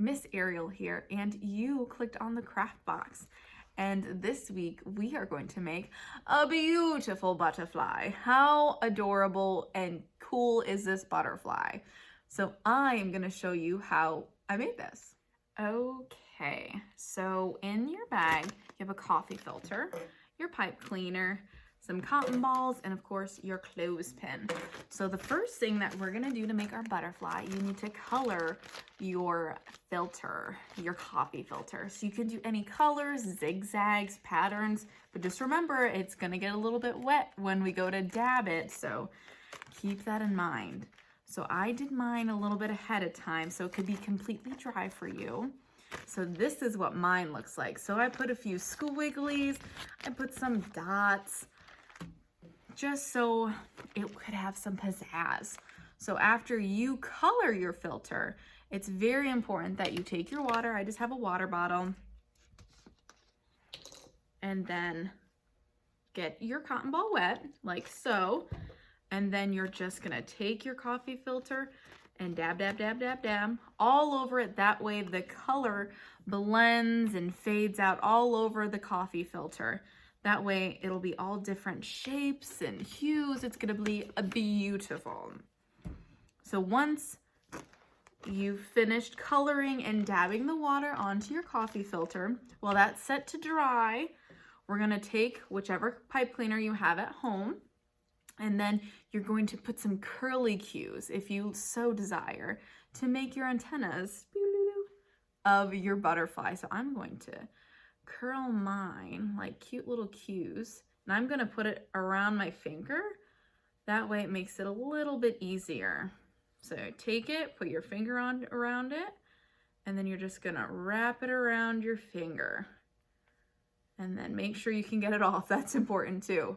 Miss Ariel here, and you clicked on the craft box. And this week we are going to make a beautiful butterfly. How adorable and cool is this butterfly? So I am going to show you how I made this. Okay, so in your bag you have a coffee filter, your pipe cleaner, some cotton balls, and of course your clothespin. So the first thing that we're gonna do to make our butterfly, you need to color your filter, your coffee filter. So you can do any colors, zigzags, patterns, but just remember it's gonna get a little bit wet when we go to dab it, so keep that in mind. So I did mine a little bit ahead of time so it could be completely dry for you. So this is what mine looks like. So I put a few squigglies, I put some dots, just so it could have some pizzazz. So after you color your filter, it's very important that you take your water. I just have a water bottle. And then get your cotton ball wet, like so. And then you're just gonna take your coffee filter and dab, dab, dab, dab, dab all over it. That way the color blends and fades out all over the coffee filter. That way it'll be all different shapes and hues. It's gonna be beautiful. So once you've finished coloring and dabbing the water onto your coffee filter, while that's set to dry, we're gonna take whichever pipe cleaner you have at home, and then you're going to put some curly cues, if you so desire, to make your antennas of your butterfly. So I'm going to curl mine like cute little cues, and I'm gonna put it around my finger. That way it makes it a little bit easier. So take it, put your finger on around it, and then you're just gonna wrap it around your finger. And then make sure you can get it off, that's important too.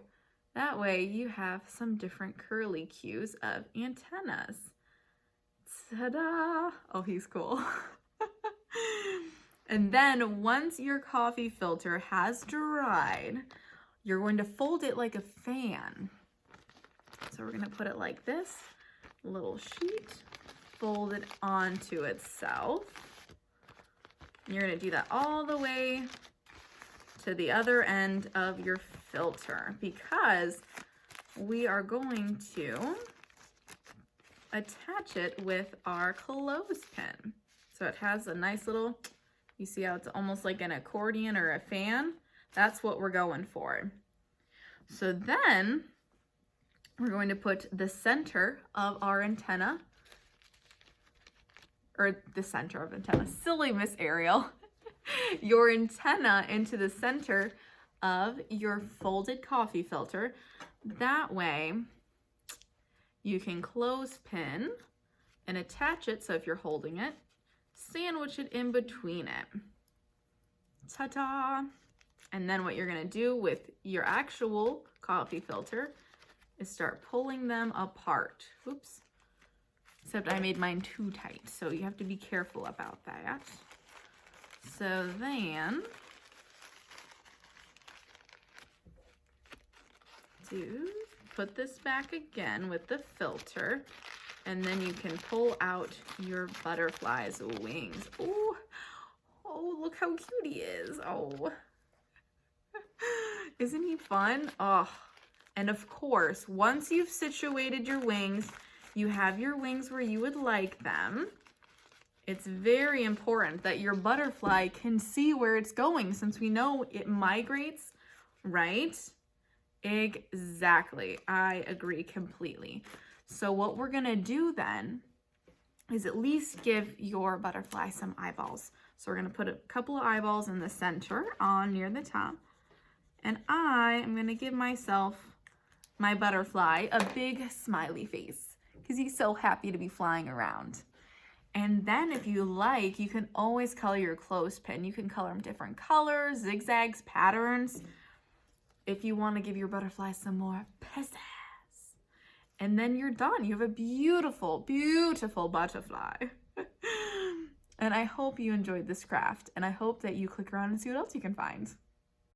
That way you have some different curly cues of antennas. Ta-da! Oh, he's cool. And then once your coffee filter has dried, you're going to fold it like a fan. So we're going to put it like this, little sheet, fold it onto itself. And you're going to do that all the way to the other end of your filter, because we are going to attach it with our clothespin. So it has a nice little, you see how it's almost like an accordion or a fan? That's what we're going for. So then we're going to put the center of our antenna, or the center of antenna, silly Miss Ariel, your antenna into the center of your folded coffee filter. That way you can clothespin and attach it, so if you're holding it, sandwich it in between it. Ta-da! And then what you're gonna do with your actual coffee filter is start pulling them apart. Oops. Except I made mine too tight, so you have to be careful about that. So then, put this back again with the filter, and then you can pull out your butterfly's wings. Ooh, oh, look how cute he is. Oh, isn't he fun? Oh, and of course, once you've situated your wings, you have your wings where you would like them. It's very important that your butterfly can see where it's going, since we know it migrates, right? Exactly. I agree completely. So what we're gonna do then is at least give your butterfly some eyeballs. So we're gonna put a couple of eyeballs in the center on near the top. And I am gonna give myself, my butterfly, a big smiley face, because he's so happy to be flying around. And then if you like, you can always color your clothespin. You can color them different colors, zigzags, patterns, if you want to give your butterfly some more pizzazz. And then you're done. You have a beautiful, beautiful butterfly. And I hope you enjoyed this craft, and I hope that you click around and see what else you can find.